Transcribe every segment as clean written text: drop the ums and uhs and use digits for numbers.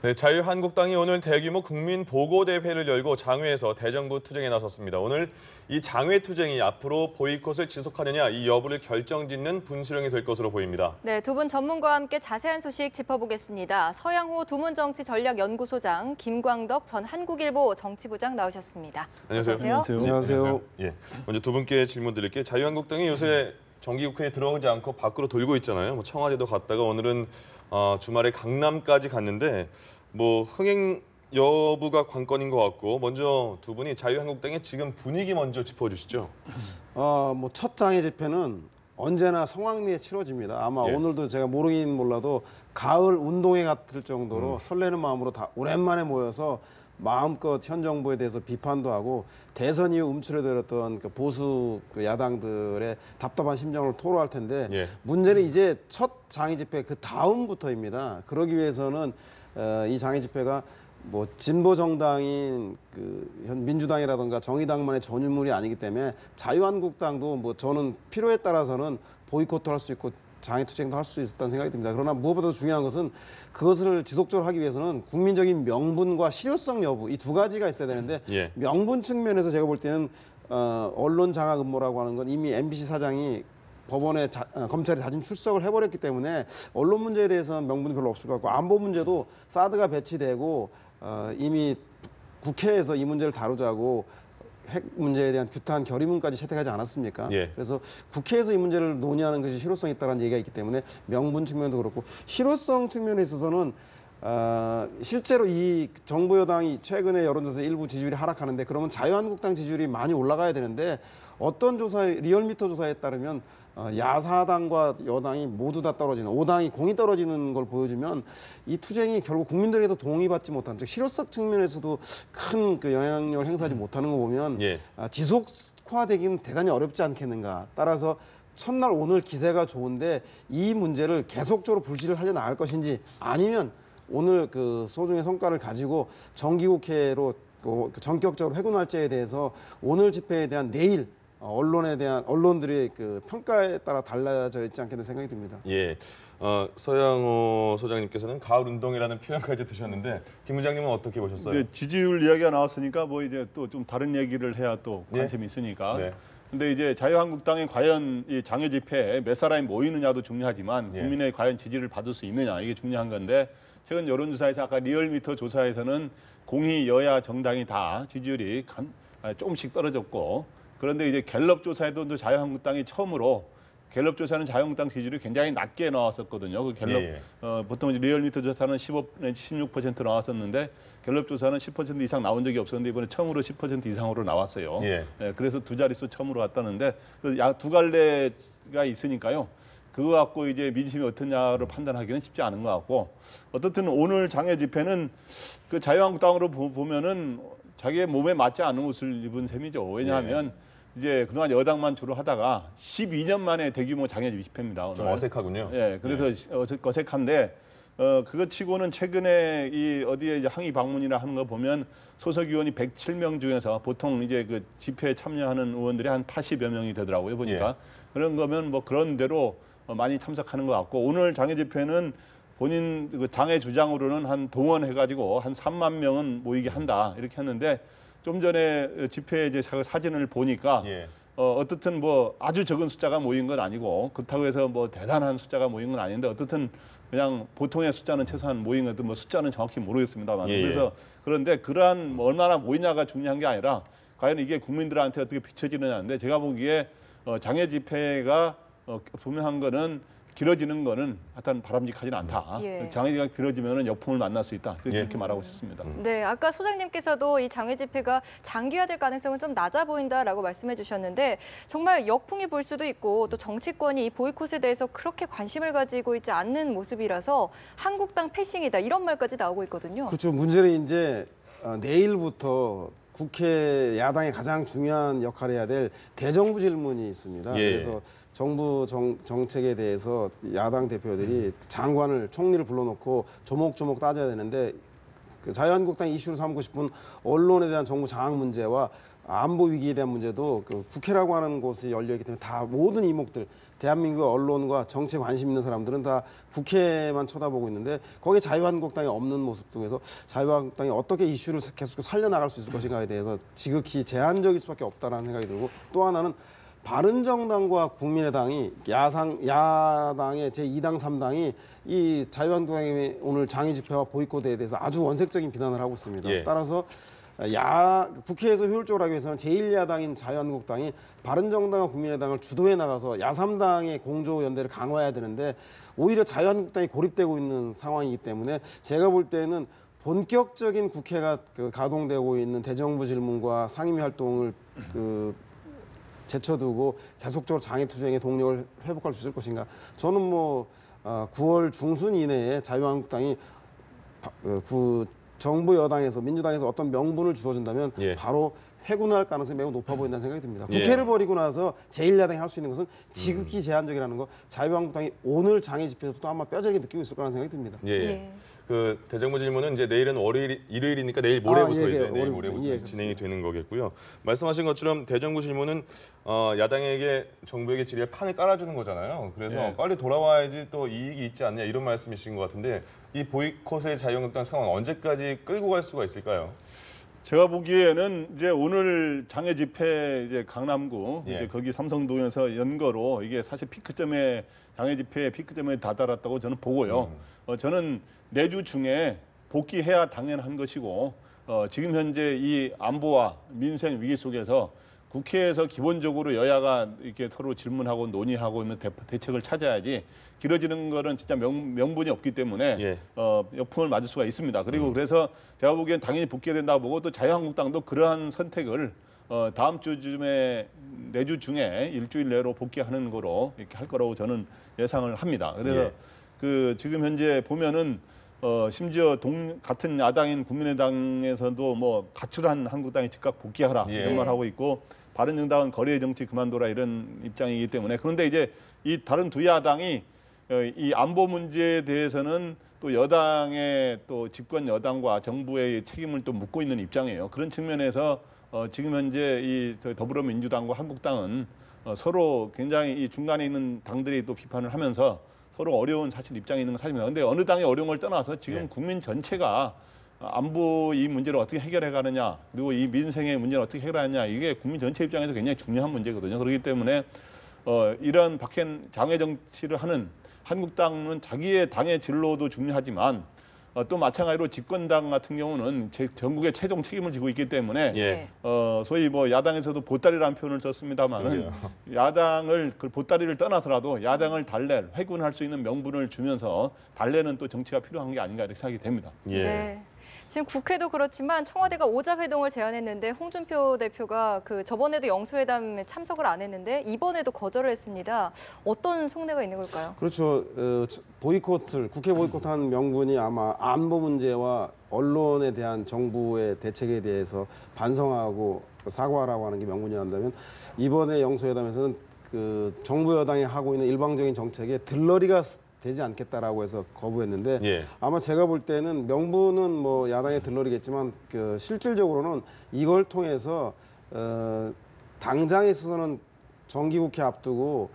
네, 자유한국당이 오늘 대규모 국민보고대회를 열고 장외에서 대정부 투쟁에 나섰습니다. 오늘 이 장외 투쟁이 앞으로 보이콧을 지속하느냐 이 여부를 결정짓는 분수령이 될 것으로 보입니다. 네, 두 분 전문가와 함께 자세한 소식 짚어보겠습니다. 서양호 두문정치전략연구소장, 김광덕 전 한국일보 정치부장 나오셨습니다. 안녕하세요. 안녕하세요. 예, 먼저 두 분께 질문 드릴게요. 자유한국당이 요새 정기국회에 들어오지 않고 밖으로 돌고 있잖아요. 뭐 청와대도 갔다가 오늘은 주말에 강남까지 갔는데 뭐 흥행 여부가 관건인 것 같고 먼저 두 분이 자유한국당의 지금 분위기 먼저 짚어주시죠. 뭐 첫 장애 집회는 언제나 성황리에 치러집니다. 아마 예. 오늘도 제가 모르긴 몰라도 가을 운동회 같을 정도로 설레는 마음으로 다 오랜만에 모여서 마음껏 현 정부에 대해서 비판도 하고 대선 이후 움츠러들었던 그 보수 그 야당들의 답답한 심정을 토로할 텐데 예. 문제는 이제 첫 장애 집회 그 다음부터입니다. 그러기 위해서는 이 장애 집회가 뭐 진보 정당인 그 현 민주당이라든가 정의당만의 전유물이 아니기 때문에 자유한국당도 뭐 저는 필요에 따라서는 보이콧도 할 수 있고 장애투쟁도 할 수 있었다는 생각이 듭니다. 그러나 무엇보다 중요한 것은 그것을 지속적으로 하기 위해서는 국민적인 명분과 실효성 여부 이 두 가지가 있어야 되는데 예. 명분 측면에서 제가 볼 때는 언론 장악 음모라고 하는 건 이미 MBC 사장이 법원에 검찰에 자진 출석을 해버렸기 때문에 언론 문제에 대해서는 명분이 별로 없을 것 같고 안보 문제도 사드가 배치되고 이미 국회에서 이 문제를 다루자고 핵 문제에 대한 규탄 결의문까지 채택하지 않았습니까? 예. 그래서 국회에서 이 문제를 논의하는 것이 실효성이 있다는 얘기가 있기 때문에 명분 측면도 그렇고 실효성 측면에 있어서는 실제로 이 정부 여당이 최근에 여론조사 일부 지지율이 하락하는데 그러면 자유한국당 지지율이 많이 올라가야 되는데 어떤 조사에 리얼미터 조사에 따르면 야사당과 여당이 모두 다 떨어지는 5당이 공이 떨어지는 걸 보여주면 이 투쟁이 결국 국민들에게도 동의받지 못한 즉 실효성 측면에서도 큰 그 영향력을 행사하지 못하는 거 보면 예. 지속화되기는 대단히 어렵지 않겠는가. 따라서 첫날 오늘 기세가 좋은데 이 문제를 계속적으로 불씨를 살려 나갈 것인지 아니면 오늘 그 소중의 성과를 가지고 정기국회로 전격적으로 회군할지에 대해서 오늘 집회에 대한 내일 언론에 대한 언론들의 그 평가에 따라 달라져 있지 않겠는 생각이 듭니다. 예, 서양호 소장님께서는 가을 운동이라는 표현까지 드셨는데 김 부장님은 어떻게 보셨어요? 이제 지지율 이야기가 나왔으니까 뭐 이제 또 좀 다른 얘기를 해야 또 예? 관심이 있으니까. 네. 근데 이제 자유한국당이 과연 이 장외 집회에 몇 사람이 모이느냐도 중요하지만 예. 국민의 과연 지지를 받을 수 있느냐 이게 중요한 건데 최근 여론조사에서 아까 리얼미터 조사에서는 공히 여야 정당이 다 지지율이 조금씩 떨어졌고 그런데 이제 갤럽 조사에도 또 자유한국당이 처음으로 갤럽 조사는 자유한국당 지지율이 굉장히 낮게 나왔었거든요. 그 갤럽 예. 보통 이제 리얼미터 조사는 15, 16% 나왔었는데 갤럽 조사는 10% 이상 나온 적이 없었는데 이번에 처음으로 10% 이상으로 나왔어요. 예. 그래서 두 자릿수 처음으로 갔다는데 두 갈래가 있으니까요. 그거 갖고 이제 민심이 어떠냐를 판단하기는 쉽지 않은 것 같고 어떻든 오늘 장외 집회는 그 자유한국당으로 보면은 자기의 몸에 맞지 않는 옷을 입은 셈이죠. 왜냐하면 이제 그동안 여당만 주로 하다가 12년 만에 대규모 장외 집회입니다. 오늘. 좀 어색하군요. 예, 그래서 어색한데 그거 치고는 최근에 이 어디에 이제 항의 방문이나 하는 거 보면 소속 의원이 107명 중에서 보통 이제 그 집회에 참여하는 의원들이 한 80여 명이 되더라고요 보니까 그런 거면 뭐 그런 대로 많이 참석하는 것 같고 오늘 장외 집회는 본인 그 당의 주장으로는 한 동원해가지고 한 3만 명은 모이게 한다 이렇게 했는데 좀 전에 집회 이제 사진을 보니까 예. 어떻든 뭐 아주 적은 숫자가 모인 건 아니고 그렇다고 해서 뭐 대단한 숫자가 모인 건 아닌데 어떻든 그냥 보통의 숫자는 최소한 모인 것도 뭐 숫자는 정확히 모르겠습니다만 예. 그래서 그런데 그러한 뭐 얼마나 모이냐가 중요한 게 아니라 과연 이게 국민들한테 어떻게 비춰지느냐인데 제가 보기에 장외 집회가 분명한 거는 길어지는 거는 하여튼 바람직하지는 않다. 예. 장애가 길어지면 역풍을 만날 수 있다. 이렇게 말하고 싶습니다. 네, 아까 소장님께서도 이 장외 집회가 장기화될 가능성은 좀 낮아 보인다라고 말씀해 주셨는데 정말 역풍이 불 수도 있고 또 정치권이 이 보이콧에 대해서 그렇게 관심을 가지고 있지 않는 모습이라서 한국당 패싱이다 이런 말까지 나오고 있거든요. 그렇죠. 문제는 이제 내일부터 국회 야당이 가장 중요한 역할을 해야 될 대정부 질문이 있습니다. 예. 그래서 정부 정책에 대해서 야당 대표들이 장관을 총리를 불러놓고 조목조목 따져야 되는데 그 자유한국당이 이슈로 삼고 싶은 언론에 대한 정부 장악 문제와 안보 위기에 대한 문제도 그 국회라고 하는 곳이 열려 있기 때문에 다 모든 이목들 대한민국 언론과 정치에 관심 있는 사람들은 다 국회만 쳐다보고 있는데 거기에 자유한국당이 없는 모습 중에서 자유한국당이 어떻게 이슈를 계속 살려나갈 수 있을 것인가에 대해서 지극히 제한적일 수밖에 없다라는 생각이 들고 또 하나는 바른정당과 국민의당이 야당의 제2당, 3당이 이 자유한국당의 오늘 장애 집회와 보이콧에 대해서 아주 원색적인 비난을 하고 있습니다. 예. 따라서 국회에서 효율적으로 하기 위해서는 제1야당인 자유한국당이 바른정당과 국민의당을 주도해 나가서 야3당의 공조연대를 강화해야 되는데 오히려 자유한국당이 고립되고 있는 상황이기 때문에 제가 볼 때는 본격적인 국회가 가동되고 있는 대정부 질문과 상임위 활동을 제쳐두고 계속적으로 장애투쟁의 동력을 회복할 수 있을 것인가. 저는 9월 중순 이내에 자유한국당이 정부 여당에서 민주당에서 어떤 명분을 주어준다면 예. 바로 회군할 가능성이 매우 높아 보인다는 생각이 듭니다. 예. 국회를 버리고 나서 제1야당이 할 수 있는 것은 지극히 제한적이라는 거 자유한국당이 오늘 장애 집회에서도 아마 뼈저리게 느끼고 있을 거라는 생각이 듭니다. 예. 예. 그 대정부 질문은 이제 내일은 일요일이니까 내일 모레부터 예, 이제 내일 월요일부터. 모레부터 예, 진행이 되는 거겠고요. 말씀하신 것처럼 대정부 질문은 야당에게 정부에게 질의할 판을 깔아주는 거잖아요. 그래서 예. 빨리 돌아와야지 또 이익이 있지 않냐 이런 말씀이신 것 같은데 이 보이콧의 자유한국당 상황 언제까지 끌고 갈 수가 있을까요? 제가 보기에는 이제 오늘 장애 집회 이제 강남구 예. 이제 거기 삼성동에서 연거로 이게 사실 피크점에 장애 집회의 피크점에 다다랐다고 저는 보고요. 저는 내주 중에 복귀해야 당연한 것이고 지금 현재 이 안보와 민생 위기 속에서 국회에서 기본적으로 여야가 이렇게 서로 질문하고 논의하고 있는 대책을 찾아야지 길어지는 거는 진짜 명분이 없기 때문에 예. 역풍을 맞을 수가 있습니다. 그리고 그래서 제가 보기엔 당연히 복귀해야 된다고 보고 또 자유한국당도 그러한 선택을 다음 주쯤에 내주 중에 일주일 내로 복귀하는 거로 이렇게 할 거라고 저는 예상을 합니다. 그래서 예. 그 지금 현재 보면은 심지어 같은 야당인 국민의당에서도 뭐 가출한 한국당이 즉각 복귀하라 예. 이런 말 하고 있고 바른정당은 거리의 정치 그만둬라 이런 입장이기 때문에 그런데 이제 이 다른 두 야당이 이 안보 문제에 대해서는 또 여당의 또 집권 여당과 정부의 책임을 또 묻고 있는 입장이에요. 그런 측면에서 지금 현재 이 더불어민주당과 한국당은 서로 굉장히 이 중간에 있는 당들이 또 비판을 하면서 서로 어려운 사실 입장에 있는 건 사실입니다. 그런데 어느 당이 어려운 걸 떠나서 지금 예. 국민 전체가 안보 이 문제를 어떻게 해결해 가느냐 그리고 이 민생의 문제를 어떻게 해결하느냐 이게 국민 전체 입장에서 굉장히 중요한 문제거든요. 그렇기 때문에 이런 박hen 장외 정치를 하는 한국당은 자기의 당의 진로도 중요하지만 또 마찬가지로 집권당 같은 경우는 전국의 최종 책임을 지고 있기 때문에 예. 소위 뭐 야당에서도 보따리라는 표현을 썼습니다만은 그러게요. 야당을 그 보따리를 떠나서라도 야당을 달랠 회군할 수 있는 명분을 주면서 달래는 또 정치가 필요한 게 아닌가 이렇게 생각이 됩니다. 예. 네. 지금 국회도 그렇지만 청와대가 오자회동을 제안했는데 홍준표 대표가 저번에도 영수회담에 참석을 안 했는데 이번에도 거절을 했습니다. 어떤 속내가 있는 걸까요? 그렇죠. 국회 보이콧하는 명분이 아마 안보 문제와 언론에 대한 정부의 대책에 대해서 반성하고 사과하라고 하는 게 명분이란다면 이번에 영수회담에서는 정부 여당이 하고 있는 일방적인 정책에 들러리가 되지 않겠다라고 해서 거부했는데 예. 아마 제가 볼 때는 명분은 뭐 야당의 들러리겠지만 실질적으로는 이걸 통해서 당장에 있어서는 정기국회 앞두고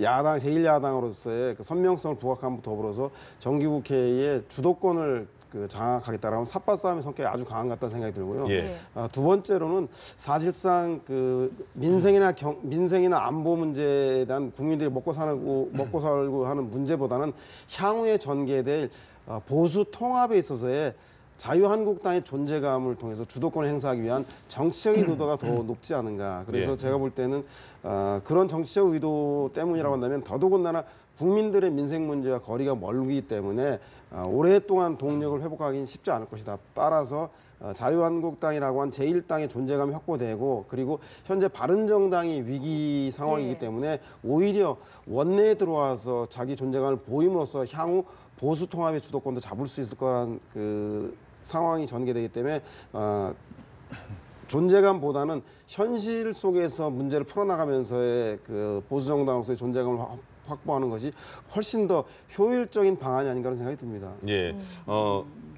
야당 제1야당으로서의 선명성을 부각함과 더불어서 정기국회의 주도권을 장악하겠다라는 삿바 싸움의 성격이 아주 강한 것 같다는 생각이 들고요. 예. 두 번째로는 사실상 민생이나 안보 문제에 대한 국민들이 먹고 살고 하는 문제보다는 향후에 전개될 보수 통합에 있어서의 자유한국당의 존재감을 통해서 주도권을 행사하기 위한 정치적인 의도가 더 높지 않은가. 그래서 예. 제가 볼 때는 그런 정치적 의도 때문이라고 한다면 더더군다나 국민들의 민생 문제와 거리가 멀기 때문에 오랫동안 동력을 회복하기는 쉽지 않을 것이다. 따라서 자유한국당이라고 한 제1당의 존재감이 확보되고 그리고 현재 바른정당이 위기 상황이기 예. 때문에 오히려 원내에 들어와서 자기 존재감을 보임으로써 향후 보수 통합의 주도권도 잡을 수 있을 거란 상황이 전개되기 때문에 존재감보다는 현실 속에서 문제를 풀어나가면서의 보수 정당으로서의 존재감을 확보하는 것이 훨씬 더 효율적인 방안이 아닌가 하는 생각이 듭니다. 예.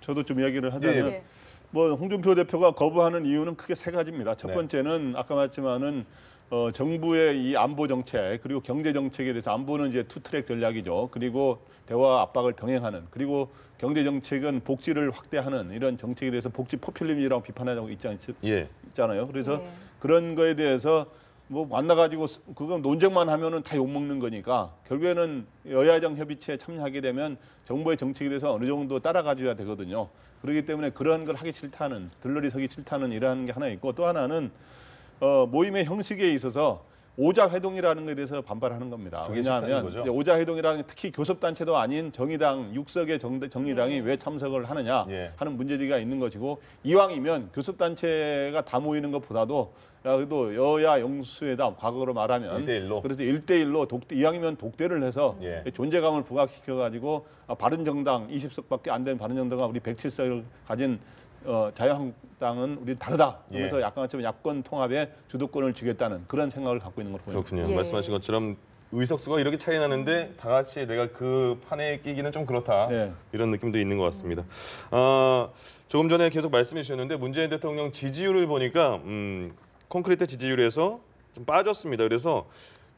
저도 좀 이야기를 하자면 네. 뭐 홍준표 대표가 거부하는 이유는 크게 세 가지입니다. 첫 네. 번째는 아까 말했지만은 정부의 이 안보 정책 그리고 경제 정책에 대해서 안보는 이제 투트랙 전략이죠. 그리고 대화 압박을 병행하는 그리고 경제 정책은 복지를 확대하는 이런 정책에 대해서 복지 포퓰리즘이라고 비판하고 있잖아요. 그래서 네. 그런 거에 대해서 뭐 만나가지고 그거 논쟁만 하면은 다 욕먹는 거니까 결국에는 여야정 협의체에 참여하게 되면 정부의 정책에 대해서 어느 정도 따라가줘야 되거든요. 그렇기 때문에 그런 걸 하기 싫다는 들러리 서기 싫다는 이러한 게 하나 있고 또 하나는 모임의 형식에 있어서 오자회동이라는 것에 대해서 반발하는 겁니다. 그게 싫다는 왜냐하면 거죠? 이제 오자회동이라는 게 특히 교섭단체도 아닌 정의당 6석의 정의당이 왜 참석을 하느냐 예. 하는 문제지가 있는 것이고 이왕이면 교섭단체가 다 모이는 것보다도 야, 그래도 여야 영수회담 과거로 말하면 1대1로. 그래서 1대1로 이왕이면 독대를 해서 예. 존재감을 부각시켜가지고 바른정당 20석밖에 안 되는 바른정당과 우리 107석을 가진 자유한국당은 우리 다르다. 그러면서 예. 약간 좀 야권 통합에 주도권을 주겠다는 그런 생각을 갖고 있는 걸로 보입니다. 그렇군요. 예. 말씀하신 것처럼 의석수가 이렇게 차이 나는데 다 같이 내가 그 판에 끼기는 좀 그렇다. 예. 이런 느낌도 있는 것 같습니다. 조금 전에 계속 말씀해 주셨는데 문재인 대통령 지지율을 보니까 콘크리트 지지율에서 좀 빠졌습니다. 그래서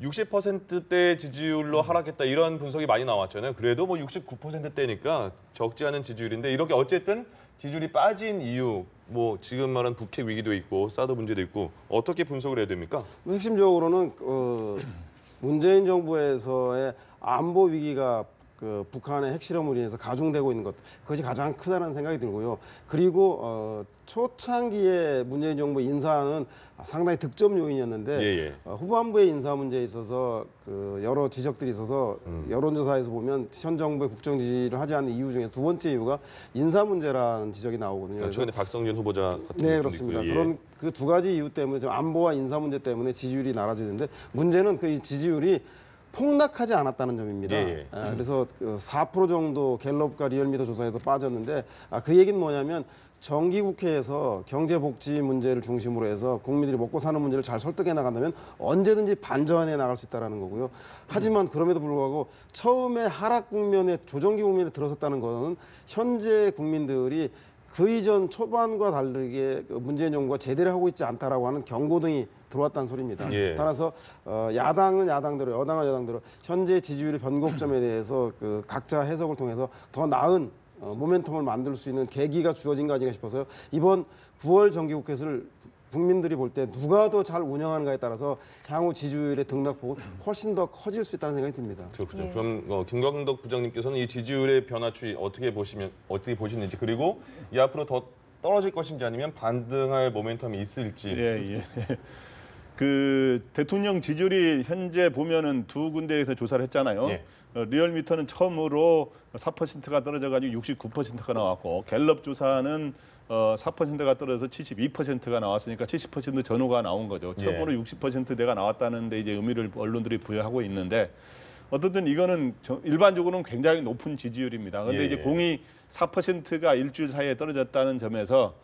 60%대 지지율로 하락했다 이런 분석이 많이 나왔잖아요. 그래도 뭐 69%대니까 적지 않은 지지율인데 이렇게 어쨌든 지지율이 빠진 이유, 뭐 지금 말한 북핵 위기도 있고 사드 문제도 있고 어떻게 분석을 해야 됩니까? 핵심적으로는 문재인 정부에서의 안보 위기가 그 북한의 핵실험으로 인해서 가중되고 있는 것, 그것이 가장 크다는 생각이 들고요. 그리고 초창기에 문재인 정부 인사는 상당히 득점 요인이었는데 예. 후반부의 인사 문제에 있어서 그 여러 지적들이 있어서 여론조사에서 보면 현 정부의 국정 지지를 하지 않는 이유 중에 두 번째 이유가 인사 문제라는 지적이 나오거든요. 최근에 박성준 후보자 같은 네, 느낌도 그렇습니다. 있고요. 예. 그런 그 두 가지 이유 때문에 좀 안보와 인사 문제 때문에 지지율이 낮아지는데 문제는 그 지지율이 폭락하지 않았다는 점입니다. 예. 그래서 4% 정도 갤럽과 리얼미터 조사에서 빠졌는데 그 얘기는 뭐냐면 정기국회에서 경제복지 문제를 중심으로 해서 국민들이 먹고 사는 문제를 잘 설득해 나간다면 언제든지 반전해 나갈 수 있다는 거고요. 하지만 그럼에도 불구하고 처음에 하락 국면에 조정기 국면에 들어섰다는 것은 현재 국민들이 그 이전 초반과 다르게 문재인 정부가 제대로 하고 있지 않다라고 하는 경고등이 들어왔다는 소리입니다. 예. 따라서 야당은 야당대로, 여당은 여당대로 현재 지지율의 변곡점에 대해서 그 각자 해석을 통해서 더 나은 모멘텀을 만들 수 있는 계기가 주어진 거 아닌가 싶어서요. 이번 9월 정기국회를 국민들이 볼 때 누가 더 잘 운영하는가에 따라서 향후 지지율의 등락폭은 훨씬 더 커질 수 있다는 생각이 듭니다. 그렇군요. 예. 그럼 김광덕 부장님께서는 이 지지율의 변화 추이 어떻게 보시는지 그리고 이 앞으로 더 떨어질 것인지 아니면 반등할 모멘텀이 있을지. 예. 그 대통령 지지율이 현재 보면은 두 군데에서 조사를 했잖아요. 예. 리얼미터는 처음으로 4%가 떨어져가지고 69%가 나왔고 갤럽 조사는 4%가 떨어져서 72%가 나왔으니까 70% 전후가 나온 거죠. 처음으로 60%대가 나왔다는데 이제 의미를 언론들이 부여하고 있는데 어쨌든 이거는 일반적으로는 굉장히 높은 지지율입니다. 그런데 예. 이제 공이 4%가 일주일 사이에 떨어졌다는 점에서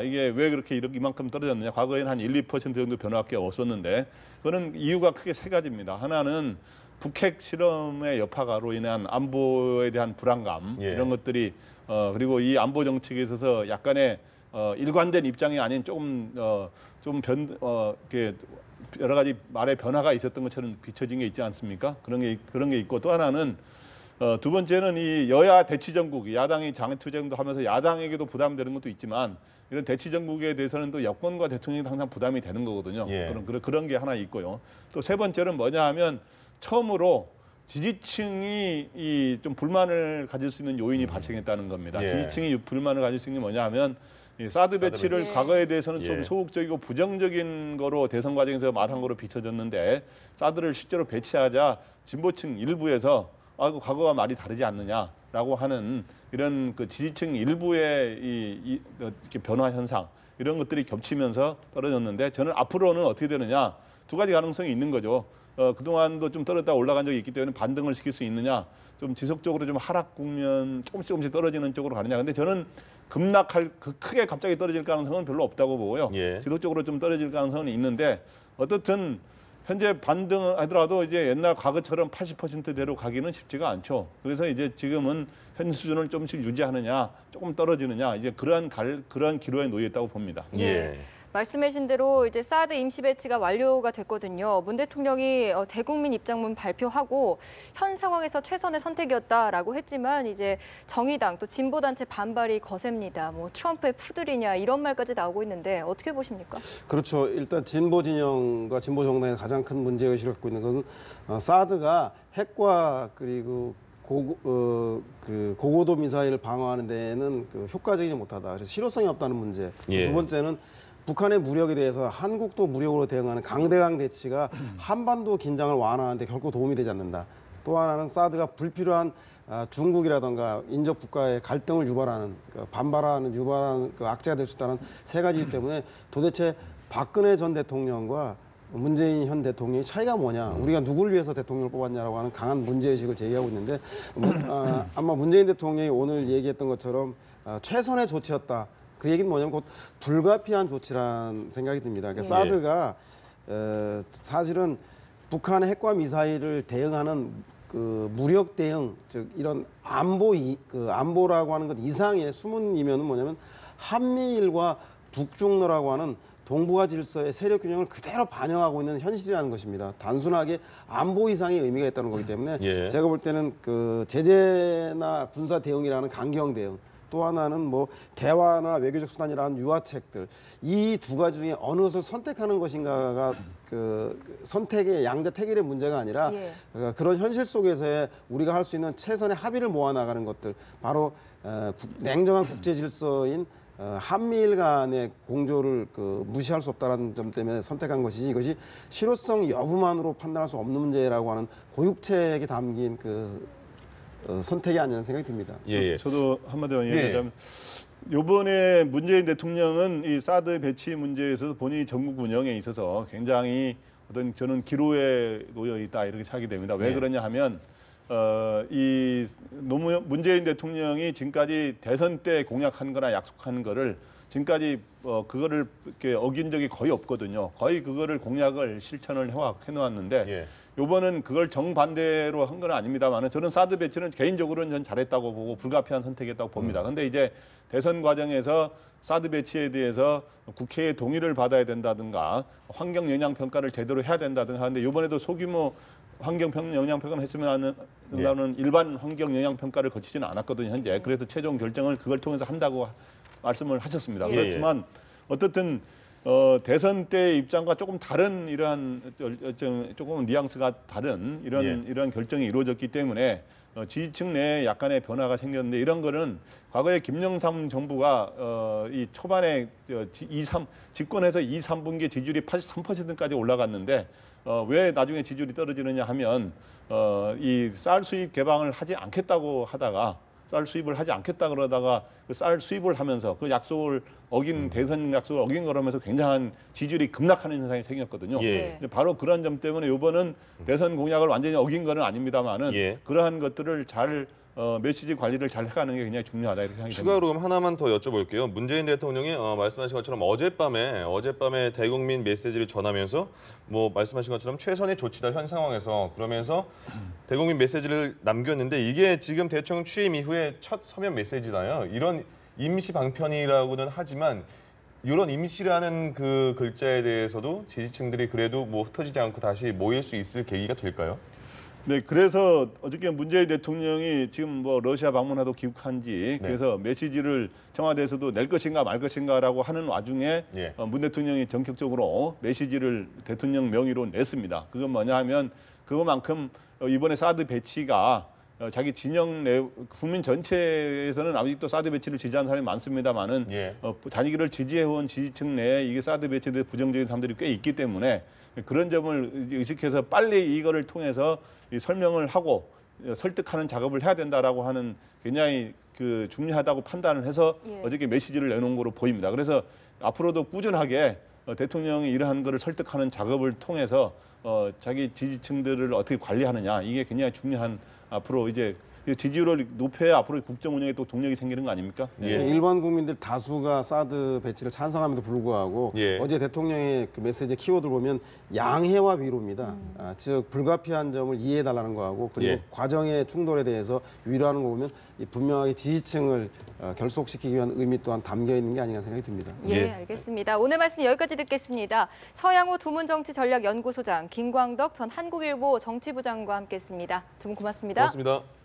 이게 왜 그렇게 이만큼 떨어졌느냐. 과거에는 한 1, 2% 정도 변화밖에 없었는데 그거는 이유가 크게 세 가지입니다. 하나는 북핵 실험의 여파로 인한 안보에 대한 불안감 예. 이런 것들이 그리고 이 안보 정책에 있어서 약간의 일관된 입장이 아닌 이렇게 여러 가지 말의 변화가 있었던 것처럼 비춰진 게 있지 않습니까? 그런 게 있고 또 하나는 두 번째는 이 여야 대치 정국, 야당이 장애투쟁도 하면서 야당에게도 부담되는 것도 있지만 이런 대치 정국에 대해서는 또 여권과 대통령이 항상 부담이 되는 거거든요. 예. 그런 게 하나 있고요. 또 세 번째는 뭐냐 하면 처음으로 지지층이 좀 불만을 가질 수 있는 요인이 발생했다는 겁니다. 예. 지지층이 불만을 가질 수 있는 게 뭐냐 하면 이 사드 배치를 배치. 과거에 대해서는 좀 예. 소극적이고 부정적인 거로 대선 과정에서 말한 거로 비춰졌는데 사드를 실제로 배치하자 진보층 일부에서 그 과거와 말이 다르지 않느냐라고 하는 이런 그 지지층 일부의 이렇게 변화 현상 이런 것들이 겹치면서 떨어졌는데 저는 앞으로는 어떻게 되느냐 두 가지 가능성이 있는 거죠. 그동안도 좀 떨어졌다 올라간 적이 있기 때문에 반등을 시킬 수 있느냐, 좀 지속적으로 좀 하락 국면 조금씩 떨어지는 쪽으로 가느냐. 근데 저는 크게 갑자기 떨어질 가능성은 별로 없다고 보고요. 예. 지속적으로 좀 떨어질 가능성은 있는데 어떻든 현재 반등하더라도 이제 옛날 과거처럼 80%대로 가기는 쉽지가 않죠. 그래서 이제 지금은 현 수준을 조금씩 유지하느냐, 조금 떨어지느냐, 이제 그러한 기로에 놓여 있다고 봅니다. 예. 말씀하신 대로 이제 사드 임시 배치가 완료가 됐거든요. 문 대통령이 대국민 입장문 발표하고 현 상황에서 최선의 선택이었다라고 했지만 이제 정의당 또 진보 단체 반발이 거셉니다. 뭐 트럼프의 푸들이냐 이런 말까지 나오고 있는데 어떻게 보십니까? 그렇죠. 일단 진보 진영과 진보 정당의 가장 큰 문제 의식을 갖고 있는 것은 사드가 핵과 그리고 고고도 미사일을 방어하는 데에는 효과적이지 못하다. 그래서 실효성이 없다는 문제. 예. 두 번째는 북한의 무력에 대해서 한국도 무력으로 대응하는 강대강 대치가 한반도 긴장을 완화하는 데 결코 도움이 되지 않는다. 또 하나는 사드가 불필요한 중국이라든가 인접 국가의 갈등을 유발하는 반발하는 유발하는 악재가 될 수 있다는 세 가지이기 때문에 도대체 박근혜 전 대통령과 문재인 현 대통령의 차이가 뭐냐, 우리가 누구를 위해서 대통령을 뽑았냐라고 하는 강한 문제의식을 제기하고 있는데 아마 문재인 대통령이 오늘 얘기했던 것처럼 최선의 조치였다. 그 얘기는 뭐냐면 곧 불가피한 조치란 생각이 듭니다. 그러니까 사드가 사실은 북한의 핵과 미사일을 대응하는 무력 대응, 즉 이런 안보라고 하는 것 이상의 수문이면은 뭐냐면 한미일과 북중러라고 하는 동북아 질서의 세력 균형을 그대로 반영하고 있는 현실이라는 것입니다. 단순하게 안보 이상의 의미가 있다는 거기 때문에 제가 볼 때는 제재나 군사 대응이라는 강경 대응, 또 하나는 뭐 대화나 외교적 수단이라는 유화책들, 이 두 가지 중에 어느 것을 선택하는 것인가가 선택의 양자택일의 문제가 아니라 그런 현실 속에서의 우리가 할 수 있는 최선의 합의를 모아 나가는 것들, 바로 냉정한 국제 질서인 한미일 간의 공조를 무시할 수 없다는 점 때문에 선택한 것이지, 이것이 실효성 여부만으로 판단할 수 없는 문제라고 하는 고육책에 담긴 선택이 아니라는 생각이 듭니다. 저도 한마디로 얘기하자면 이번에 문재인 대통령은 이 사드 배치 문제에 있어서 본인이 전국 운영에 있어서 굉장히 저는 기로에 놓여 있다 이렇게 생각이 됩니다. 왜 그러냐 하면 문재인 대통령이 지금까지 대선 때 공약한 거나 약속한 거를 지금까지 그거를 이렇게 어긴 적이 거의 없거든요. 거의 그거를 공약을 실천을 해놓았는데 요번은 그걸 정반대로 한 건 아닙니다만 저는 사드 배치는 개인적으로는 전 잘했다고 보고 불가피한 선택이었다고 봅니다. 근데 이제 대선 과정에서 사드 배치에 대해서 국회의 동의를 받아야 된다든가 환경 영향 평가를 제대로 해야 된다든가 하는데 이번에도 소규모 환경 영향 평가를 했으면 하는 일반 환경 영향 평가를 거치지는 않았거든요, 현재. 그래서 최종 결정을 그걸 통해서 한다고 말씀을 하셨습니다. 그렇지만 어떻든 대선 때 입장과 조금 다른 이러한 조금 뉘앙스가 다른 이런 결정이 이루어졌기 때문에 지지층 내에 약간의 변화가 생겼는데, 이런 거는 과거에 김영삼 정부가 이 초반에 집권해서 2, 3분기 지지율이 83%까지 올라갔는데 왜 나중에 지지율이 떨어지느냐 하면 이 쌀 수입 개방을 하지 않겠다고 하다가 쌀 수입을 하지 않겠다 그러다가 그 쌀 수입을 하면서 그 약속을 어긴 대선 약속을 어긴 거라면서 굉장한 지지율이 급락하는 현상이 생겼거든요. 근데 바로 그런 점 때문에 이번은 대선 공약을 완전히 어긴 거는 아닙니다만은 그러한 것들을 잘 메시지 관리를 잘 해가는 게 굉장히 중요하다 이렇게 생각이 듭니다. 추가로 그럼 하나만 더 여쭤볼게요. 문재인 대통령이 말씀하신 것처럼 어젯밤에 대국민 메시지를 전하면서 뭐 말씀하신 것처럼 최선의 조치다 현 상황에서, 그러면서 대국민 메시지를 남겼는데 이게 지금 대통령 취임 이후에 첫 서면 메시지잖아요. 이런 임시 방편이라고는 하지만 이런 임시라는 그 글자에 대해서도 지지층들이 그래도 뭐 흩어지지 않고 다시 모일 수 있을 계기가 될까요? 네, 그래서 어저께 문재인 대통령이 지금 뭐 러시아 방문하도 귀국한지 그래서 메시지를 청와대에서도 낼 것인가 말 것인가라고 하는 와중에 문 대통령이 전격적으로 메시지를 대통령 명의로 냈습니다. 그건 뭐냐 하면 그것만큼 이번에 사드 배치가 자기 진영 내 국민 전체에서는 아직도 사드 배치를 지지하는 사람이 많습니다만은 단위기를 지지해온 지지층 내에 이게 사드 배치에 대해 부정적인 사람들이 꽤 있기 때문에 그런 점을 의식해서 빨리 이거를 통해서 설명을 하고 설득하는 작업을 해야 된다라고 하는 굉장히 중요하다고 판단을 해서 어저께 메시지를 내놓은 거로 보입니다. 그래서 앞으로도 꾸준하게 대통령이 이러한 거를 설득하는 작업을 통해서 자기 지지층들을 어떻게 관리하느냐, 이게 굉장히 중요한 앞으로 이제 이 지지율을 높여야 앞으로 국정 운영에 또 동력이 생기는 거 아닙니까? 예. 일반 국민들 다수가 사드 배치를 찬성함에도 불구하고 예. 어제 대통령의 그 메시지 키워드를 보면 양해와 위로입니다. 즉 불가피한 점을 이해해달라는 거하고 그리고 예. 과정의 충돌에 대해서 위로하는 거 보면 이 분명하게 지지층을 결속시키기 위한 의미 또한 담겨 있는 게 아닌가 생각이 듭니다. 예, 예. 알겠습니다. 오늘 말씀 여기까지 듣겠습니다. 서양호 두문정치전략연구소장, 김광덕 전 한국일보 정치부장과 함께했습니다. 두 분 고맙습니다. 고맙습니다.